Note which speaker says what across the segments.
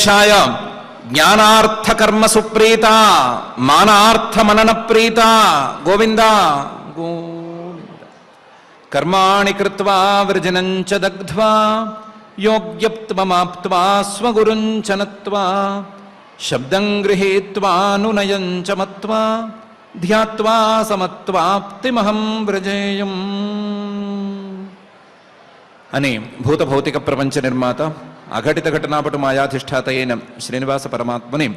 Speaker 1: జ్ఞానైశాయ జ్ఞానార్థకర్మ సుప్రీత మానార్థమనన ప్రీత గోవింద గోవింద. కర్మాణి కృత్వా వృజనంచ దగ్ధ్వా యోగ్యత్వమాప్త్వా స్వగురుంచ నత్వా శబ్దం గృహీత్వానునయం చ మత్వా ధ్యాత్వా సమత్వాప్తిమహం వ్రజేయం అని భూతభౌతిక ప్రపంచ నిర్మాత అఘటిత ఘటనాపటు మాయాధిష్ఠాత అయిన శ్రీనివాస పరమాత్మని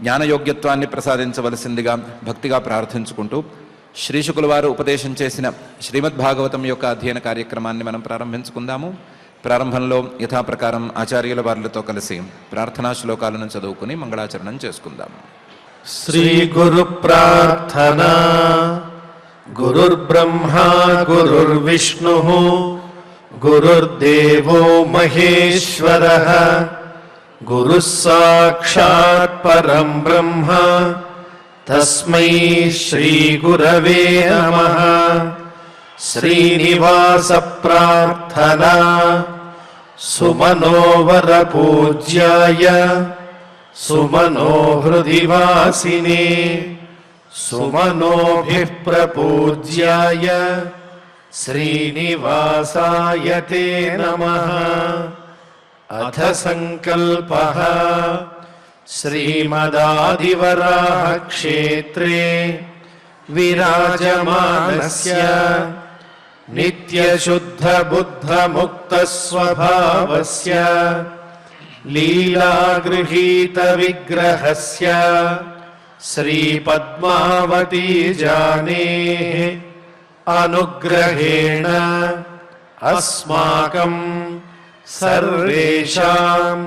Speaker 1: జ్ఞానయోగ్యత్వాన్ని ప్రసాదించవలసిందిగా భక్తిగా ప్రార్థించుకుంటూ శ్రీశుకుల వారు ఉపదేశం చేసిన శ్రీమద్భాగవతం యొక్క అధ్యయన కార్యక్రమాన్ని మనం ప్రారంభించుకుందాము. ప్రారంభంలో యథాప్రకారం ఆచార్యుల వారులతో కలిసి ప్రార్థనా శ్లోకాలను చదువుకుని మంగళాచరణం చేసుకుందాం.
Speaker 2: శ్రీ గురు ప్రార్థనా. గురుర్బ్రహ్మా గురుర్విష్ణు గురుర్దేవో మహేశ్వరః గురుః సాక్షాత్ పరం బ్రహ్మ తస్మై శ్రీ గురవే నమః. శ్రీనివాస ప్రార్థనా. సుమనోవర పూజ్యాయ సుమనోహృది వాసినే సుమనోభిః ప్రపూజ్యాయ శ్రీనివాసాయ తే నమః. అథ సంకల్పః. శ్రీమదాదివరాహ క్షేత్రే విరాజమానస్య నిత్యశుద్ధ బుద్ధ ముక్త స్వభావస్య లీలాగృహీత విగ్రహస్య శ్రీ పద్మావతీ జానేః అనుగ్రహేణ అస్మాకం సర్వేషాం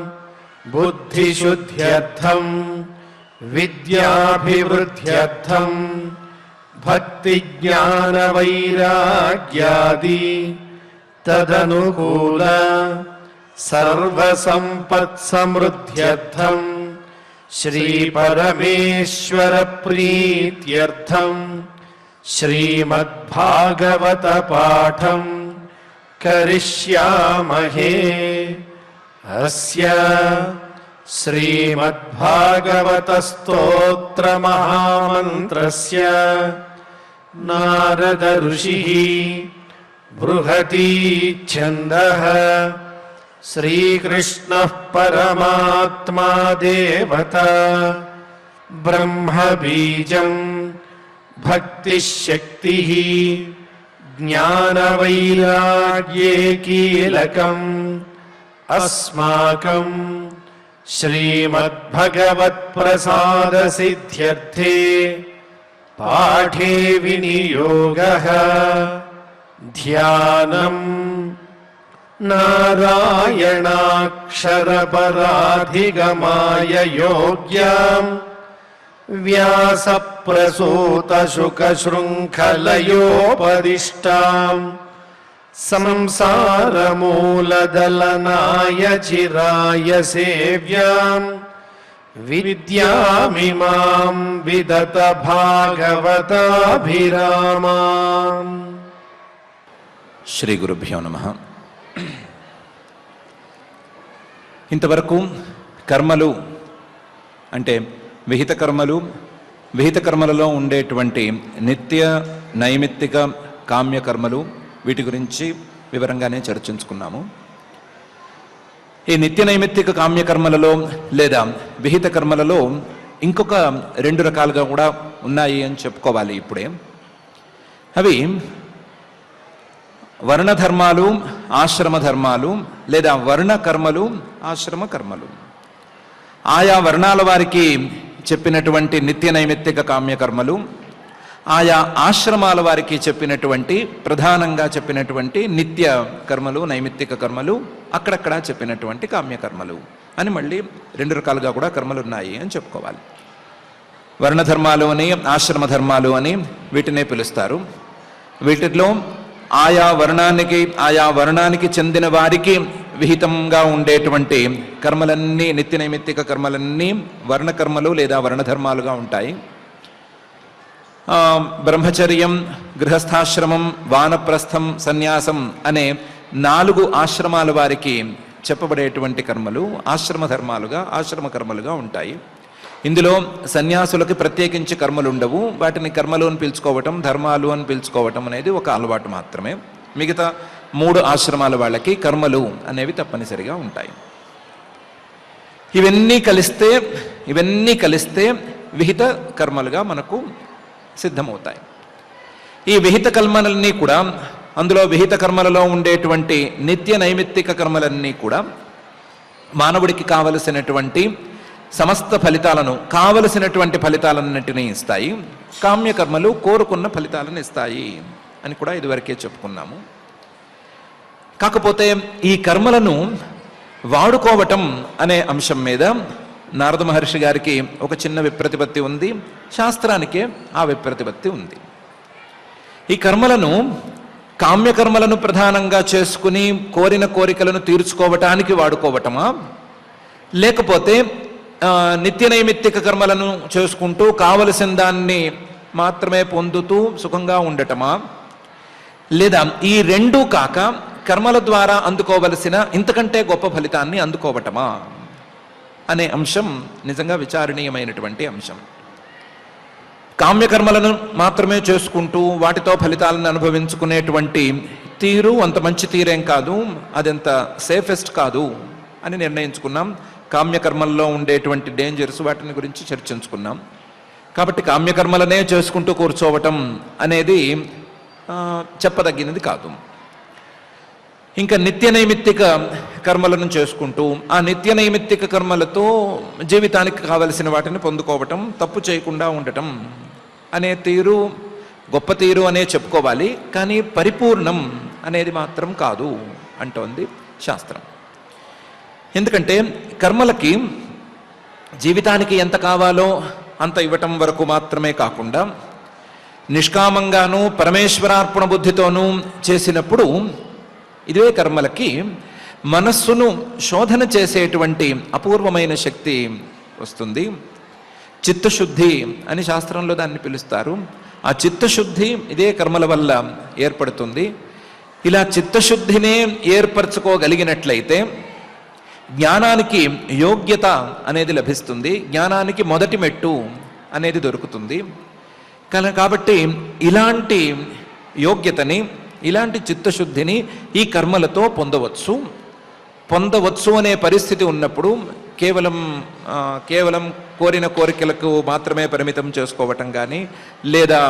Speaker 2: బుద్ధిశుద్ధ్యర్థం విద్యాభివృద్ధ్యర్థం భక్తి జ్ఞాన వైరాగ్యాది తదనుకూల సర్వసంపత్ సమృద్ధ్యర్థం శ్రీ పరమేశ్వర ప్రీత్యర్థం శ్రీమద్భాగవత పాఠం కరిష్యామహే. అస్య శ్రీమద్భాగవత స్తోత్ర మహామంత్రస్య నారద ఋషిః బృహతి ఛందః శ్రీకృష్ణః పరమాత్మా దేవతా బ్రహ్మ బీజం భక్తిశక్తిః జ్ఞానవైరాగ్యే కీలకం అస్మాకం శ్రీమద్భగవత్ప్రసాద సిద్ధ్యర్థే పాఠే వినియోగః. ధ్యానం నారాయణాక్షరపరాధిగమాయ యోగ్యాం వ్యాసప్రసూతశుకశృంఖలయోపదిష్టాం సంసారమూలదలనాయ చిరాయ సేవ్యాం విద్యామిమాం విదత భాగవతాభిరామాం.
Speaker 1: శ్రీ గురుభ్యో నమః. ఇంతవరకు కర్మలు అంటే విహిత కర్మలు, విహిత కర్మలలో ఉండేటువంటి నిత్య నైమిత్తిక కామ్యకర్మలు, వీటి గురించి వివరంగానే చర్చించుకున్నాము. ఈ నిత్య నైమిత్తిక కామ్యకర్మలలో లేదా విహిత కర్మలలో ఇంకొక రెండు రకాలుగా కూడా ఉన్నాయి అని చెప్పుకోవాలి ఇప్పుడే. అవి వర్ణధర్మాలు, ఆశ్రమ ధర్మాలు లేదా వర్ణ కర్మలు, ఆశ్రమ కర్మలు. ఆయా వర్ణాల వారికి చెప్పినటువంటి నిత్య నైమిత్తిక కామ్యకర్మలు, ఆయా ఆశ్రమాల వారికి చెప్పినటువంటి ప్రధానంగా చెప్పినటువంటి నిత్య కర్మలు, నైమిత్తిక కర్మలు, అక్కడక్కడ చెప్పినటువంటి కామ్యకర్మలు అని మళ్ళీ రెండు రకాలుగా కూడా కర్మలు ఉన్నాయి అని చెప్పుకోవాలి. వర్ణధర్మాలు అని, ఆశ్రమ ధర్మాలు అని వీటినే పిలుస్తారు. వీటిలో ఆయా వర్ణానికి చెందిన వారికి విహితంగా ఉండేటువంటి కర్మలన్నీ, నిత్య నైమిత్తిక కర్మలన్నీ వర్ణకర్మలు లేదా వర్ణధర్మాలుగా ఉంటాయి. బ్రహ్మచర్యం, గృహస్థాశ్రమం, వానప్రస్థం, సన్యాసం అనే 4 ఆశ్రమాల వారికి చెప్పబడేటువంటి కర్మలు ఆశ్రమ ధర్మాలుగా ఆశ్రమ కర్మలుగా ఉంటాయి. ఇందులో సన్యాసులకి ప్రత్యేకించి కర్మలు ఉండవు. వాటిని కర్మలు అని పిలుచుకోవటం, ధర్మాలు అని పిలుచుకోవటం అనేది ఒక అలవాటు మాత్రమే. మిగతా 3 ఆశ్రమాల వాళ్ళకి కర్మలు అనేవి తప్పనిసరిగా ఉంటాయి. ఇవన్నీ కలిస్తే విహిత కర్మలుగా మనకు సిద్ధమవుతాయి. ఈ విహిత కర్మలన్నీ కూడా, అందులో విహిత కర్మలలో ఉండేటువంటి నిత్య నైమిత్తిక కర్మలన్నీ కూడా మానవుడికి కావలసినటువంటి సమస్త ఫలితాలను, కావలసినటువంటి ఫలితాలన్నింటినీ ఇస్తాయి. కామ్యకర్మలు కోరుకున్న ఫలితాలను ఇస్తాయి అని కూడా ఇదివరకే చెప్పుకున్నాము. కాకపోతే ఈ కర్మలను వాడుకోవటం అనే అంశం మీద నారద మహర్షి గారికి ఒక చిన్న విప్రతిపత్తి ఉంది, శాస్త్రానికే ఆ విప్రతిపత్తి ఉంది. ఈ కర్మలను, కామ్యకర్మలను ప్రధానంగా చేసుకుని కోరిన కోరికలను తీర్చుకోవటానికి వాడుకోవటమా, లేకపోతే నిత్య నైమిత్తిక కర్మలను చేసుకుంటూ కావలసిన దాన్ని మాత్రమే పొందుతూ సుఖంగా ఉండటమా, లేదా ఈ రెండూ కాక కర్మల ద్వారా అందుకోవలసిన ఇంతకంటే గొప్ప ఫలితాన్ని అందుకోవటమా అనే అంశం నిజంగా విచారణీయమైనటువంటి అంశం. కామ్యకర్మలను మాత్రమే చేసుకుంటూ వాటితో ఫలితాలను అనుభవించుకునేటువంటి తీరు అంత మంచి తీరేం కాదు, అదంత సేఫెస్ట్ కాదు అని నిర్ణయించుకున్నాం. కామ్యకర్మల్లో ఉండేటువంటి డేంజర్స్ వాటిని గురించి చర్చించుకున్నాం. కాబట్టి కామ్యకర్మలనే చేసుకుంటూ కూర్చోవటం అనేది చెప్పదగినది కాదు. ఇంకా నిత్య నైమిత్తిక కర్మలను చేసుకుంటూ ఆ నిత్య నైమిత్తిక కర్మలతో జీవితానికి కావలసిన వాటిని పొందుకోవటం, తప్పు చేయకుండా ఉండటం అనే తీరు గొప్ప తీరు అనే చెప్పుకోవాలి, కానీ పరిపూర్ణం అనేది మాత్రం కాదు అంటోంది శాస్త్రం. ఎందుకంటే కర్మలకి జీవితానికి ఎంత కావాలో అంత ఇవ్వటం వరకు మాత్రమే కాకుండా నిష్కామంగాను పరమేశ్వరార్పణ బుద్ధితోనూ చేసినప్పుడు ఇదే కర్మలకి మనస్సును శోధన చేసేటువంటి అపూర్వమైన శక్తి వస్తుంది. చిత్తశుద్ధి అని శాస్త్రంలో దాన్ని పిలుస్తారు. ఆ చిత్తశుద్ధి ఇదే కర్మల వల్ల ఏర్పడుతుంది. ఇలా చిత్తశుద్ధినే ఏర్పరచుకోగలిగినట్లయితే జ్ఞానానికి యోగ్యత అనేది లభిస్తుంది, జ్ఞానానికి మొదటి మెట్టు అనేది దొరుకుతుంది. కాబట్టి ఇలాంటి యోగ్యతని, ఇలాంటి చిత్తశుద్ధిని ఈ కర్మలతో పొందవచ్చు అనే పరిస్థితి ఉన్నప్పుడు కేవలం కోరిన కోరికలకు మాత్రమే పరిమితం చేసుకోవటం కానీ, లేదా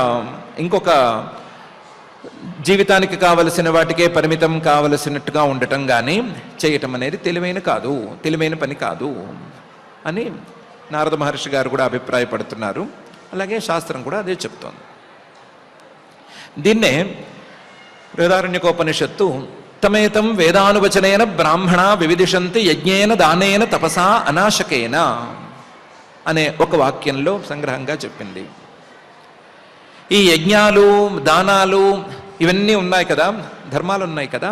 Speaker 1: ఇంకొక జీవితానికి కావలసిన వాటికే పరిమితం కావలసినట్టుగా ఉండటం కానీ చేయటం అనేది తెలివైన పని కాదు అని నారద మహర్షి గారు కూడా అభిప్రాయపడుతున్నారు. అలాగే శాస్త్రం కూడా అదే చెప్తోంది. దీన్నే బృహదారణ్యకోపనిషత్తు తమేతం వేదానువచనేన బ్రాహ్మణ వివిదిషంతి యజ్ఞేన దానేన తపసా అనాశకేన అనే ఒక వాక్యంలో సంగ్రహంగా చెప్పింది. ఈ యజ్ఞాలు, దానాలు ఇవన్నీ ఉన్నాయి కదా, ధర్మాలు ఉన్నాయి కదా,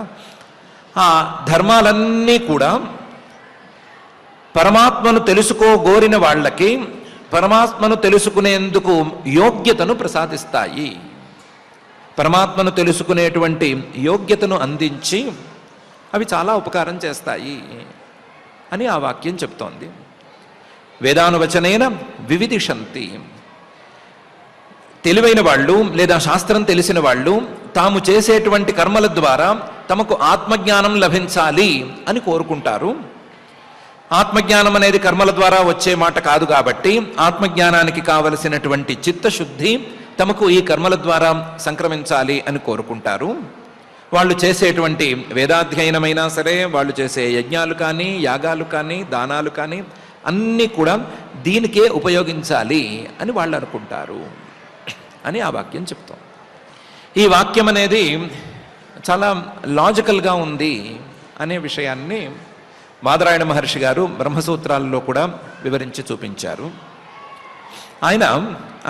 Speaker 1: ఆ ధర్మాలన్నీ కూడా పరమాత్మను తెలుసుకోగోరిన వాళ్ళకి పరమాత్మను తెలుసుకునేందుకు యోగ్యతను ప్రసాదిస్తాయి. పరమాత్మను తెలుసుకునేటువంటి యోగ్యతను అందించి అవి చాలా ఉపకారం చేస్తాయి అని ఆ వాక్యం చెప్తోంది. వేదానువచనేన వివిదిషంతి, తెలివైన వాళ్ళు లేదా శాస్త్రం తెలిసిన వాళ్ళు తాము చేసేటువంటి కర్మల ద్వారా తమకు ఆత్మజ్ఞానం లభించాలి అని కోరుకుంటారు. ఆత్మజ్ఞానం అనేది కర్మల ద్వారా వచ్చే మాట కాదు కాబట్టి ఆత్మజ్ఞానానికి కావలసినటువంటి చిత్తశుద్ధి తమకు ఈ కర్మల ద్వారా సంక్రమించాలి అని కోరుకుంటారు. వాళ్ళు చేసేటువంటి వేదాధ్యయనమైనా సరే, వాళ్ళు చేసే యజ్ఞాలు కానీ, యాగాలు కానీ, దానాలు కానీ అన్నీ కూడా దీనికే ఉపయోగించాలి అని వాళ్ళు అనుకుంటారు అని ఆ వాక్యం చెప్తాం. ఈ వాక్యం అనేది చాలా లాజికల్గా ఉంది అనే విషయాన్ని బాదరాయణ మహర్షి గారు బ్రహ్మసూత్రాలలో కూడా వివరించి చూపించారు. ఆయన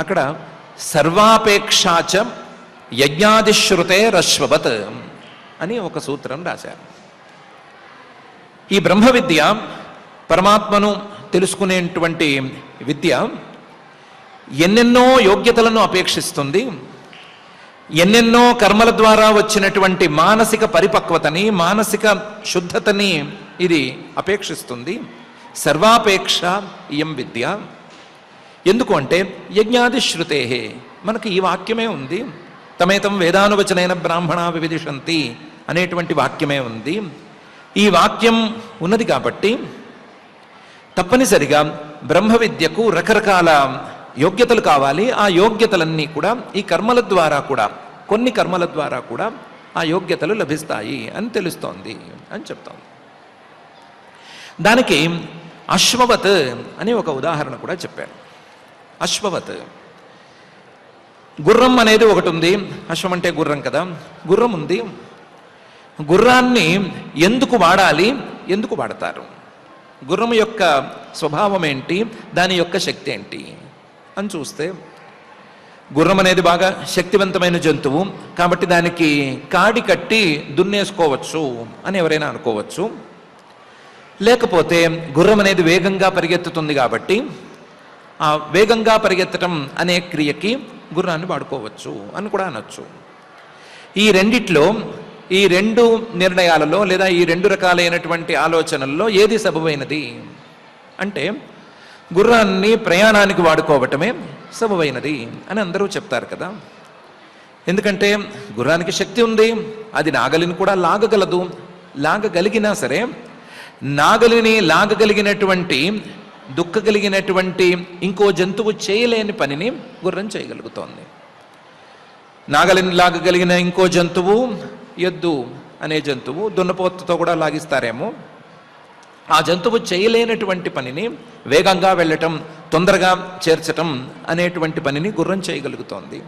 Speaker 1: అక్కడ సర్వాపేక్షాచ యజ్ఞాదిశ్రుతే రశ్వవత్ అని ఒక సూత్రం రాశారు. ఈ బ్రహ్మ విద్య, పరమాత్మను తెలుసుకునేటువంటి విద్య ఎన్నెన్నో యోగ్యతలను అపేక్షిస్తుంది. ఎన్నెన్నో కర్మల ద్వారా వచ్చినటువంటి మానసిక పరిపక్వతని, మానసిక శుద్ధతని ఇది అపేక్షిస్తుంది. సర్వాపేక్ష ఇయం విద్య. ఎందుకు అంటే యజ్ఞాది శ్రుతే, మనకి ఈ వాక్యమే ఉంది. తమేతం వేదానువచనైన బ్రాహ్మణ వివిదిషంతి అనేటువంటి వాక్యమే ఉంది. ఈ వాక్యం ఉన్నది కాబట్టి తప్పనిసరిగా బ్రహ్మ విద్యకు రకరకాల యోగ్యతలు కావాలి. ఆ యోగ్యతలన్నీ కూడా ఈ కర్మల ద్వారా కూడా, కొన్ని కర్మల ద్వారా కూడా ఆ యోగ్యతలు లభిస్తాయి అని తెలుస్తోంది అని చెప్తోంది. దానికి అశ్వవత్ అని ఒక ఉదాహరణ కూడా చెప్పారు. అశ్వవత్, గుర్రం అనేది ఒకటి ఉంది. అశ్వం అంటే గుర్రం కదా, గుర్రం ఉంది. గుర్రాన్ని ఎందుకు వాడాలి, ఎందుకు వాడతారు, గుర్రం యొక్క స్వభావం ఏంటి, దాని యొక్క శక్తి ఏంటి అని చూస్తే, గుర్రం అనేది బాగా శక్తివంతమైన జంతువు కాబట్టి దానికి కాడి కట్టి దున్నేసుకోవచ్చు అని ఎవరైనా అనుకోవచ్చు. లేకపోతే గుర్రం అనేది వేగంగా పరిగెత్తుతుంది కాబట్టి ఆ వేగంగా పరిగెత్తడం అనే క్రియకి గుర్రాన్ని వాడుకోవచ్చు అని కూడా అనొచ్చు. ఈ రెండిట్లో, ఈ రెండు నిర్ణయాలలో లేదా ఈ రెండు రకాలైనటువంటి ఆలోచనల్లో ఏది సబబైనది అంటే గుర్రాన్ని ప్రయాణానికి వాడుకోవటమే సబబైనది అని అందరూ చెప్తారు కదా. ఎందుకంటే గుర్రానికి శక్తి ఉంది, అది నాగలిని కూడా లాగగలదు. లాగగలిగినా సరే నాగలిని లాగగలిగినటువంటి, దుక్కగలిగినటువంటి ఇంకో జంతువు చేయలేని పనిని గుర్రం చేయగలుగుతోంది. నాగలిని లాగగలిగిన ఇంకో జంతువు, ఎద్దు అనే జంతువు, దున్నపోతుతో కూడా లాగిస్తారేమో. ఆ జంతువు చేయలేనటువంటి పనిని, వేగంగా వెళ్ళటం, తొందరగా చేర్చటం అనేటువంటి పనిని గుర్రం చేయగలుగుతోంది.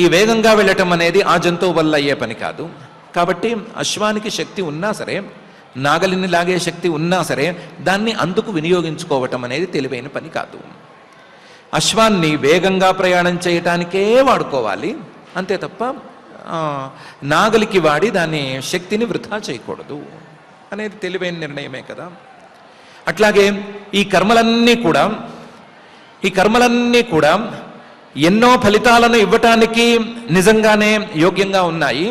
Speaker 1: ఈ వేగంగా వెళ్ళటం అనేది ఆ జంతువు వల్ల అయ్యే పని కాదు. కాబట్టి అశ్వానికి శక్తి ఉన్నా సరే, నాగలిని లాగే శక్తి ఉన్నా సరే దాన్ని అందుకు వినియోగించుకోవటం అనేది తెలివైన పని కాదు. అశ్వాన్ని వేగంగా ప్రయాణం చేయటానికే వాడుకోవాలి, అంతే తప్ప నాగలికి వాడి దాని శక్తిని వృధా చేయకూడదు అనేది తెలివైన నిర్ణయమే కదా. అట్లాగే ఈ కర్మలన్నీ కూడా ఎన్నో ఫలితాలను ఇవ్వటానికి నిజంగానే యోగ్యంగా ఉన్నాయి.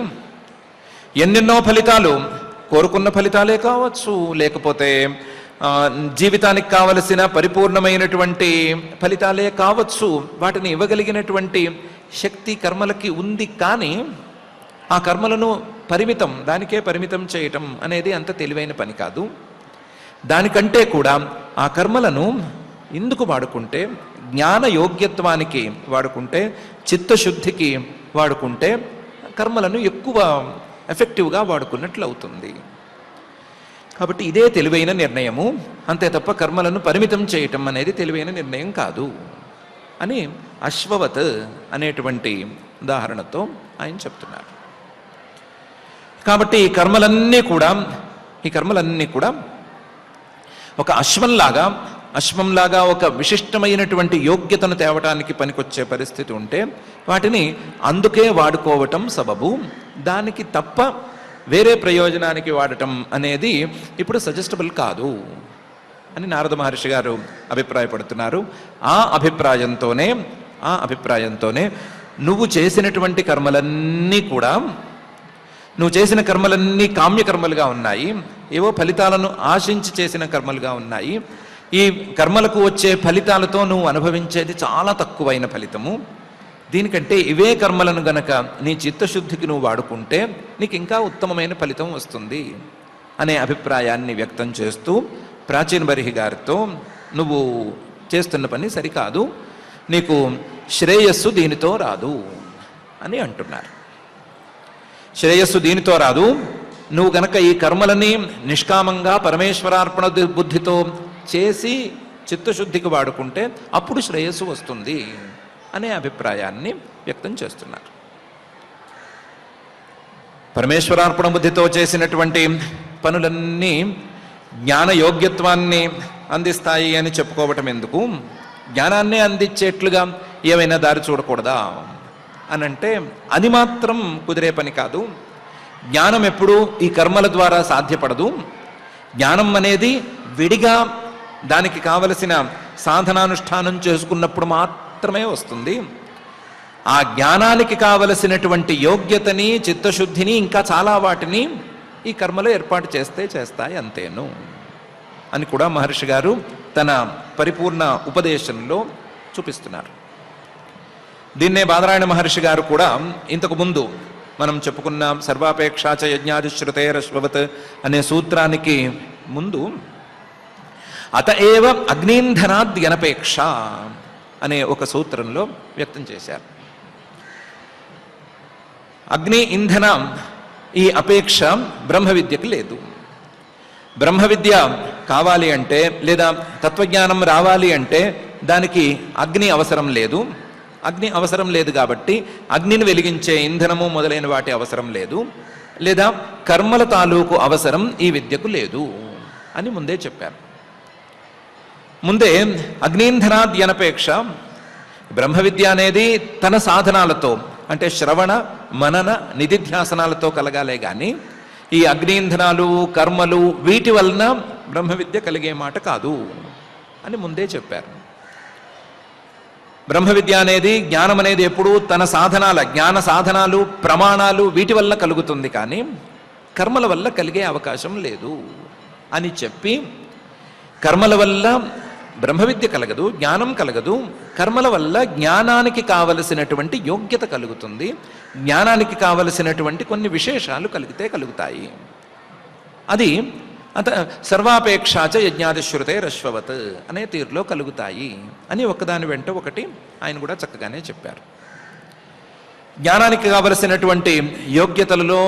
Speaker 1: ఎన్నెన్నో ఫలితాలు, కోరుకున్న ఫలితాలే కావచ్చు, లేకపోతే జీవితానికి కావలసిన పరిపూర్ణమైనటువంటి ఫలితాలే కావచ్చు, వాటిని ఇవ్వగలిగినటువంటి శక్తి కర్మలకి ఉంది. కానీ ఆ కర్మలను దానికే పరిమితం చేయటం అనేది అంత తెలివైన పని కాదు. దానికంటే కూడా ఆ కర్మలను ఎందుకు వాడుకుంటే, జ్ఞాన యోగ్యత్వానికి వాడుకుంటే, చిత్తశుద్ధికి వాడుకుంటే కర్మలను ఎక్కువ ఎఫెక్టివ్గా వాడుకున్నట్లు అవుతుంది. కాబట్టి ఇదే తెలివైన నిర్ణయము, అంతే తప్ప కర్మలను పరిమితం చేయటం అనేది తెలివైన నిర్ణయం కాదు అని అశ్వవత్ అనేటువంటి ఉదాహరణతో ఆయన చెప్తున్నారు. కాబట్టి ఈ కర్మలన్నీ కూడా ఒక అశ్వంలాగా ఒక విశిష్టమైనటువంటి యోగ్యతను తేవటానికి పనికొచ్చే పరిస్థితి ఉంటే వాటిని అందుకే వాడుకోవటం సబబు. దానికి తప్ప వేరే ప్రయోజనానికి వాడటం అనేది ఇప్పుడు సజెస్టబుల్ కాదు అని నారద మహర్షి గారు అభిప్రాయపడుతున్నారు. ఆ అభిప్రాయంతోనే నువ్వు చేసినటువంటి కర్మలన్నీ కూడా, నువ్వు చేసిన కర్మలన్నీ కామ్యకర్మలుగా ఉన్నాయి, ఏవో ఫలితాలను ఆశించి చేసిన కర్మలుగా ఉన్నాయి. ఈ కర్మలకు వచ్చే ఫలితాలతో నువ్వు అనుభవించేది చాలా తక్కువైన ఫలితము. దీనికంటే ఇవే కర్మలను గనక నీ చిత్తశుద్ధికి నువ్వు వాడుకుంటే నీకు ఇంకా ఉత్తమమైన ఫలితం వస్తుంది అనే అభిప్రాయాన్ని వ్యక్తం చేస్తూ ప్రాచీన బర్హి గారితో, నువ్వు చేస్తున్న పని సరికాదు, నీకు శ్రేయస్సు దీనితో రాదు అని అంటున్నారు. శ్రేయస్సు దీనితో రాదు, నువ్వు గనక ఈ కర్మలని నిష్కామంగా పరమేశ్వరార్పణ బుద్ధితో చేసి చిత్తశుద్ధికి వాడుకుంటే అప్పుడు శ్రేయస్సు వస్తుంది అనే అభిప్రాయాన్ని వ్యక్తం చేస్తున్నారు. పరమేశ్వరార్పణ బుద్ధితో చేసినటువంటి పనులన్నీ జ్ఞాన యోగ్యత్వాన్ని అందిస్తాయి అని చెప్పుకోవటం ఎందుకు? జ్ఞానాన్ని అందించేట్లుగా ఏమైనా దారి చూడకూడదా అని అంటే అది మాత్రం కుదిరే పని కాదు. జ్ఞానం ఎప్పుడూ ఈ కర్మల ద్వారా సాధ్యపడదు. జ్ఞానం అనేది విడిగా దానికి కావలసిన సాధనానుష్ఠానం చేసుకున్నప్పుడు మాత్రమే వస్తుంది. ఆ జ్ఞానానికి కావలసినటువంటి యోగ్యతని, చిత్తశుద్ధిని, ఇంకా చాలా వాటిని ఈ కర్మలు ఏర్పాటు చేస్తే చేస్తాయి అంతేను అని కూడా మహర్షి గారు తన పరిపూర్ణ ఉపదేశంలో చూపిస్తున్నారు. దీన్నే బాదరాయణ మహర్షి గారు కూడా ఇంతకు ముందు మనం చెప్పుకున్న సర్వాపేక్షాచ యజ్ఞాదిశ్రుతేరశ్వవత్ అనే సూత్రానికి ముందు అతఏవ అగ్నీంధనాద్యనపేక్ష అనే ఒక సూత్రంలో వ్యక్తం చేశారు. అగ్ని ఇంధన ఈ అపేక్ష బ్రహ్మ విద్యకు లేదు. బ్రహ్మ విద్య కావాలి అంటే లేదా తత్వజ్ఞానం రావాలి అంటే దానికి అగ్ని అవసరం లేదు. అగ్ని అవసరం లేదు కాబట్టి అగ్నిని వెలిగించే ఇంధనము మొదలైన వాటి అవసరం లేదు, లేదా కర్మల తాలూకు అవసరం ఈ విద్యకు లేదు అని ముందే చెప్పారు. ముందే అగ్నీంధనాద్యనపేక్ష బ్రహ్మ విద్య అనేది తన సాధనాలతో అంటే శ్రవణ మనన నిధిధ్యాసనాలతో కలగాలే కానీ ఈ అగ్నీంధనాలు కర్మలు వీటి వలన బ్రహ్మ విద్య కలిగే మాట కాదు అని ముందే చెప్పారు. బ్రహ్మ విద్య అనేది జ్ఞానం అనేది ఎప్పుడూ తన సాధనాల జ్ఞాన సాధనాలు ప్రమాణాలు వీటి వల్ల కలుగుతుంది, కానీ కర్మల వల్ల కలిగే అవకాశం లేదు అని చెప్పి కర్మల వల్ల బ్రహ్మ విద్య కలగదు, జ్ఞానం కలగదు. కర్మల వల్ల జ్ఞానానికి కావలసినటువంటి యోగ్యత కలుగుతుంది, జ్ఞానానికి కావలసినటువంటి కొన్ని విశేషాలు కలుగుతాయి. అది సర్వాపేక్షాచ యజ్ఞాదిశ్రుతేరశ్వవత్ అనే తీరులో కలుగుతాయి అని ఒకదాని వెంట ఒకటి ఆయన కూడా చక్కగానే చెప్పారు. జ్ఞానానికి కావలసినటువంటి యోగ్యతలలో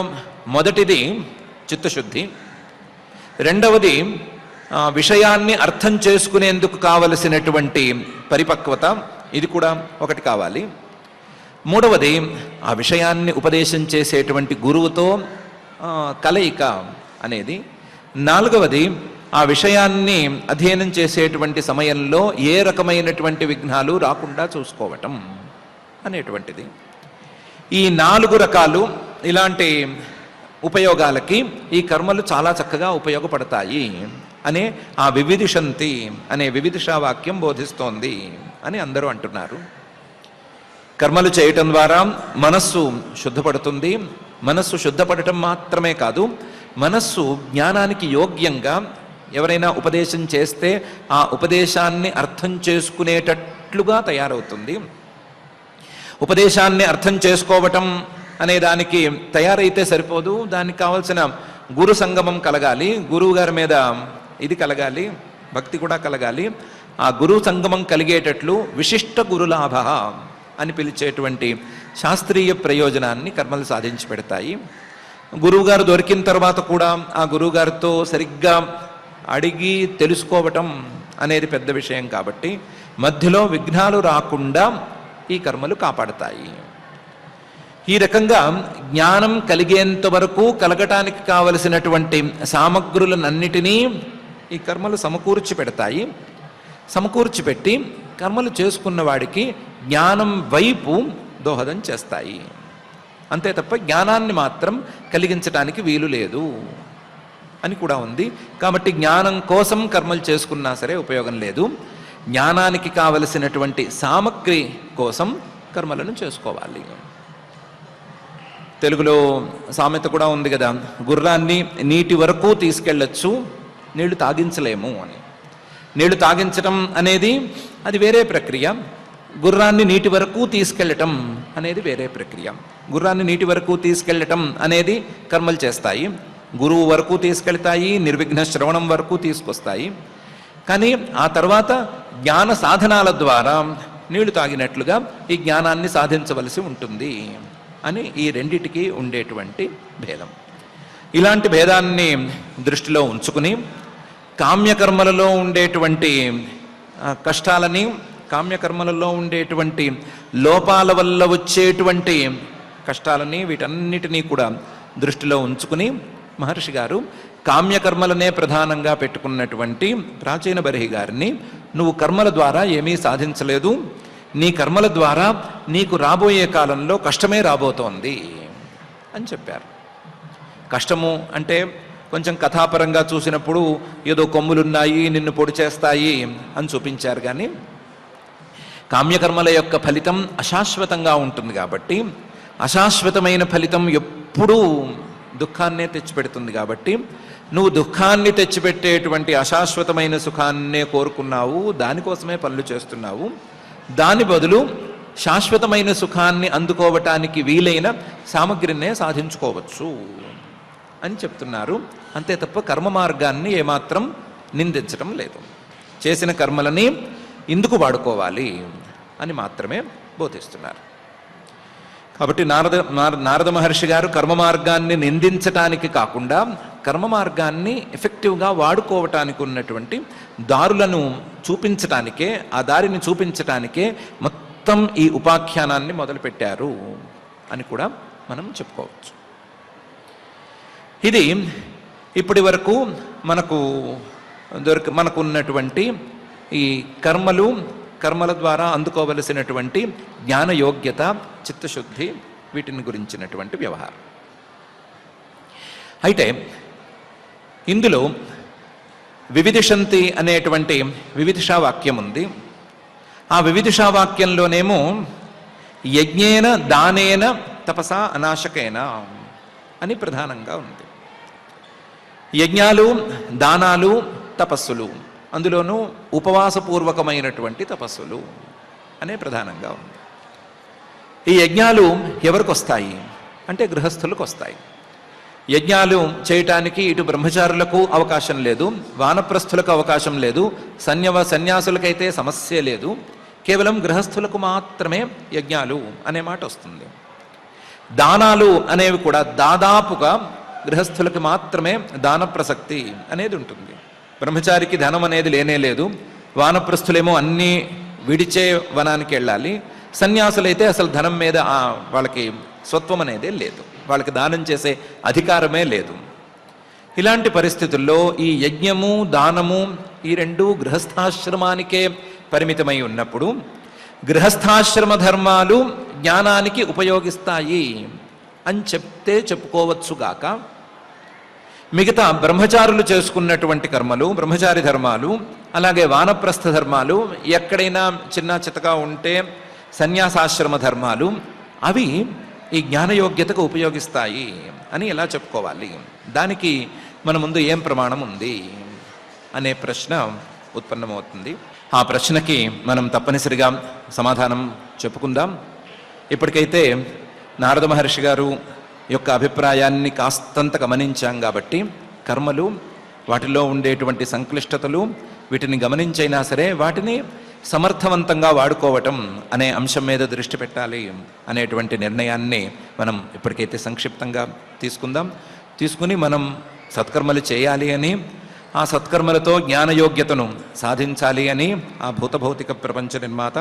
Speaker 1: మొదటిది చిత్తశుద్ధి, రెండవది విషయాన్ని అర్థం చేసుకునేందుకు కావలసినటువంటి పరిపక్వత, ఇది కూడా ఒకటి కావాలి. మూడవది ఆ విషయాన్ని ఉపదేశం చేసేటువంటి గురువుతో కలయిక అనేది. నాలుగవది ఆ విషయాన్ని అధ్యయనం చేసేటువంటి సమయంలో ఏ రకమైనటువంటి విఘ్నాలు రాకుండా చూసుకోవటం అనేటువంటిది. ఈ 4 రకాలు ఇలాంటి ఉపయోగాలకి ఈ కర్మలు చాలా చక్కగా ఉపయోగపడతాయి అనే ఆ వివిధిషంతి అనే వివిధిషా వాక్యం బోధిస్తోంది అని అందరూ అంటున్నారు. కర్మలు చేయటం ద్వారా మనస్సు శుద్ధపడుతుంది. మనస్సు శుద్ధపడటం మాత్రమే కాదు, మనస్సు జ్ఞానానికి యోగ్యంగా ఎవరైనా ఉపదేశం చేస్తే ఆ ఉపదేశాన్ని అర్థం చేసుకునేటట్లుగా తయారవుతుంది. ఉపదేశాన్ని అర్థం చేసుకోవటం అనే దానికి తయారైతే సరిపోదు, దానికి కావాల్సిన గురు సంగమం కలగాలి, గురువు గారి మీద ఇది కలగాలి, భక్తి కూడా కలగాలి. ఆ గురు సంగమం కలిగేటట్లు విశిష్ట గురులాభ అని పిలిచేటువంటి శాస్త్రీయ ప్రయోజనాన్ని కర్మలు సాధించి పెడతాయి. గురువుగారు దొరికిన తర్వాత కూడా ఆ గురువుగారితో సరిగ్గా అడిగి తెలుసుకోవటం అనేది పెద్ద విషయం కాబట్టి మధ్యలో విఘ్నాలు రాకుండా ఈ కర్మలు కాపాడతాయి. ఈ రకంగా జ్ఞానం కలిగేంత వరకు కలగటానికి కావలసినటువంటి సామగ్రులనన్నిటినీ ఈ కర్మలు సమకూర్చి పెడతాయి. సమకూర్చి పెట్టి కర్మలు చేసుకున్న వాడికి జ్ఞానం వైపు దోహదం చేస్తాయి. అంతే తప్ప జ్ఞానాన్ని మాత్రం కలిగించడానికి వీలు లేదు అని కూడా ఉంది. కాబట్టి జ్ఞానం కోసం కర్మలు చేసుకున్నా సరే ఉపయోగం లేదు, జ్ఞానానికి కావలసినటువంటి సామగ్రి కోసం కర్మలను చేసుకోవాలి. తెలుగులో సామెత కూడా ఉంది కదా, గుర్రాన్ని నీటి వరకు తీసుకెళ్ళచ్చు, నీళ్లు తాగించలేము అని. నీళ్లు తాగించటం అనేది అది వేరే ప్రక్రియ, గుర్రాన్ని నీటి వరకు తీసుకెళ్ళటం అనేది వేరే ప్రక్రియ. గుర్రాన్ని నీటి వరకు తీసుకెళ్ళటం అనేది కర్మలు చేస్తాయి, గురువు వరకు తీసుకెళ్తాయి, నిర్విఘ్న శ్రవణం వరకు తీసుకొస్తాయి. కానీ ఆ తర్వాత జ్ఞాన సాధనాల ద్వారా నీళ్లు తాగినట్లుగా ఈ జ్ఞానాన్ని సాధించవలసి ఉంటుంది అని ఈ రెండిటికి ఉండేటువంటి భేదం. ఇలాంటి భేదాన్ని దృష్టిలో ఉంచుకుని కామ్యకర్మలలో ఉండేటువంటి కష్టాలని, కామ్యకర్మలలో ఉండేటువంటి లోపాల వల్ల వచ్చేటువంటి కష్టాలని, వీటన్నిటినీ కూడా దృష్టిలో ఉంచుకుని మహర్షి గారు కామ్యకర్మలనే ప్రధానంగా పెట్టుకున్నటువంటి ప్రాచీన బర్హి గారిని, నువ్వు కర్మల ద్వారా ఏమీ సాధించలేదు, నీ కర్మల ద్వారా నీకు రాబోయే కాలంలో కష్టమే రాబోతోంది అని చెప్పారు. కష్టము అంటే కొంచెం కథాపరంగా చూసినప్పుడు ఏదో కొమ్ములున్నాయి, నిన్ను పొడి చేస్తాయి అని చూపించారు. కానీ కామ్యకర్మల యొక్క ఫలితం అశాశ్వతంగా ఉంటుంది కాబట్టి అశాశ్వతమైన ఫలితం ఎప్పుడూ దుఃఖాన్నే తెచ్చిపెడుతుంది. కాబట్టి నువ్వు దుఃఖాన్ని తెచ్చిపెట్టేటువంటి అశాశ్వతమైన సుఖాన్నే కోరుకున్నావు, దానికోసమే పనులు చేస్తున్నావు. దాని బదులు శాశ్వతమైన సుఖాన్ని అందుకోవటానికి వీలైన సామగ్రినే సాధించుకోవచ్చు అని చెప్తున్నారు. అంతే తప్ప కర్మ మార్గాన్ని ఏమాత్రం నిందించడం లేదు. చేసిన కర్మలని ఇందుకు వాడుకోవాలి అని మాత్రమే బోధిస్తున్నారు. కాబట్టి నారద మహర్షి గారు కర్మ మార్గాన్ని నిందించటానికి కాకుండా కర్మ మార్గాన్ని ఎఫెక్టివ్గా వాడుకోవటానికి ఉన్నటువంటి దారులను చూపించటానికే, ఆ దారిని చూపించటానికే మొత్తం ఈ ఉపాఖ్యానాన్ని మొదలుపెట్టారు అని కూడా మనం చెప్పుకోవచ్చు. ఇది ఇప్పటి వరకు మనకున్నటువంటి ఈ కర్మల ద్వారా అందుకోవలసినటువంటి జ్ఞానయోగ్యత, చిత్తశుద్ధి, వీటిని గురించినటువంటి వ్యవహారం. అయితే ఇందులో వివిధిషంతి అనేటువంటి వివిధిషా వాక్యం ఉంది. ఆ వివిధిషా వాక్యంలోనేమో యజ్ఞేన దానేన తపసా అనాశకేన అని ప్రధానంగా ఉంది. యజ్ఞాలు, దానాలు, తపస్సులు, అందులోనూ ఉపవాసపూర్వకమైనటువంటి తపస్సులు అనే ప్రధానంగా ఉంది. ఈ యజ్ఞాలు ఎవరికి వస్తాయి అంటే గృహస్థులకు వస్తాయి. యజ్ఞాలు చేయటానికి ఇటు బ్రహ్మచారులకు అవకాశం లేదు, వానప్రస్థులకు అవకాశం లేదు, సన్యాసులకైతే సమస్య లేదు. కేవలం గృహస్థులకు మాత్రమే యజ్ఞాలు అనే మాట వస్తుంది. దానాలు అనేవి కూడా దాదాపుగా గృహస్థులకు మాత్రమే దాన ప్రసక్తి అనేది ఉంటుంది. బ్రహ్మచారికి ధనం అనేది లేనే లేదు. వానప్రస్థులేమో అన్నీ విడిచే వనానికి వెళ్ళాలి. సన్యాసులైతే అసలు ధనం మీద వాళ్ళకి స్వత్వం అనేదే లేదు, వాళ్ళకి దానం చేసే అధికారమే లేదు. ఇలాంటి పరిస్థితుల్లో ఈ యజ్ఞము, దానము ఈ రెండూ గృహస్థాశ్రమానికే పరిమితమై ఉన్నప్పుడు గృహస్థాశ్రమ ధర్మాలు జ్ఞానానికి ఉపయోగిస్తాయి అని చెప్పుకోవచ్చుగాక, మిగతా బ్రహ్మచారులు చేసుకున్నటువంటి కర్మలు, బ్రహ్మచారి ధర్మాలు, అలాగే వానప్రస్థ ధర్మాలు, ఎక్కడైనా చిన్న చితగా ఉంటే సన్యాసాశ్రమ ధర్మాలు, అవి ఈ జ్ఞానయోగ్యతకు ఉపయోగిస్తాయి అని ఎలా చెప్పుకోవాలి? దానికి మన ముందు ఏం ప్రమాణం ఉంది అనే ప్రశ్న ఉత్పన్నమవుతుంది. ఆ ప్రశ్నకి మనం తప్పనిసరిగా సమాధానం చెప్పుకుందాం. ఇప్పటికైతే నారద మహర్షి గారు యొక్క అభిప్రాయాన్ని కాస్తంత గమనించాం కాబట్టి కర్మలు, వాటిలో ఉండేటువంటి సంక్లిష్టతలు, వీటిని గమనించైనా సరే వాటిని సమర్థవంతంగా వాడుకోవటం అనే అంశం మీద దృష్టి పెట్టాలి అనేటువంటి నిర్ణయాన్ని మనం ఇప్పటికైతే సంక్షిప్తంగా తీసుకుని మనం సత్కర్మలు చేయాలి అని, ఆ సత్కర్మలతో జ్ఞానయోగ్యతను సాధించాలి అని ఆ భూతభౌతిక ప్రపంచ నిర్మాత,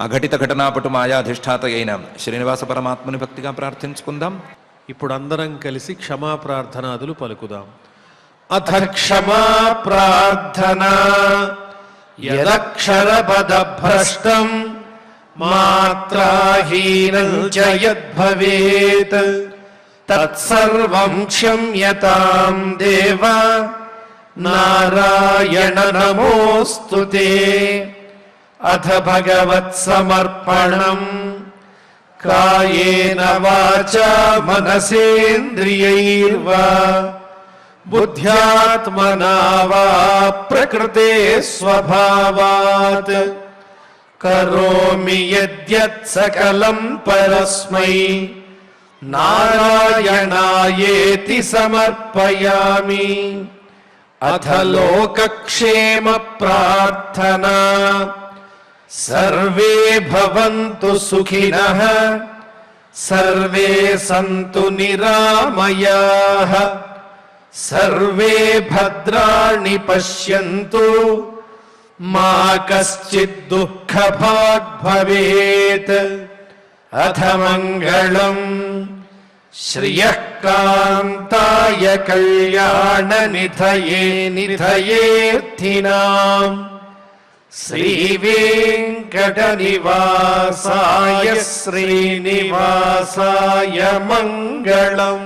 Speaker 1: అఘటిత ఘటనాపటు మాయాధిష్ఠాత అయిన శ్రీనివాస పరమాత్మని భక్తిగా ప్రార్థించుకుందాం.
Speaker 3: ఇప్పుడు అందరం కలిసి క్షమా ప్రార్థనాదులు పలుకుదాం.
Speaker 2: అథ క్షమా ప్రార్థనా యదక్షరపదభ్రష్టం మాత్రాహీనం చ యద్భవేత్ తత్సర్వం క్షమ్యతాం దేవ నారాయణ నమోస్తుతే. అథ భగవత్సమర్పణం కాయేన వాచా మనసేంద్రియైర్వా బుద్ధ్యాత్మనా వా ప్రకృతే స్వభావాత్ కరోమి యద్యత్ సకలం పరస్మై నారాయణాయేతి సమర్పయామి. అథ లోకక్షేమ ప్రార్థనా సర్వే భవంతు సుఖినః సర్వే సంతు నిరామయాః సర్వే భద్రాణి పశ్యంతు మా కశ్చిద్ దుఃఖభాగ్ భవేత్. అథ మంగళం శ్రియః కాంతాయ కళ్యాణ నిధయేర్థినాం శ్రీవేంకటనివాసాయ శ్రీనివాసాయ మంగళం.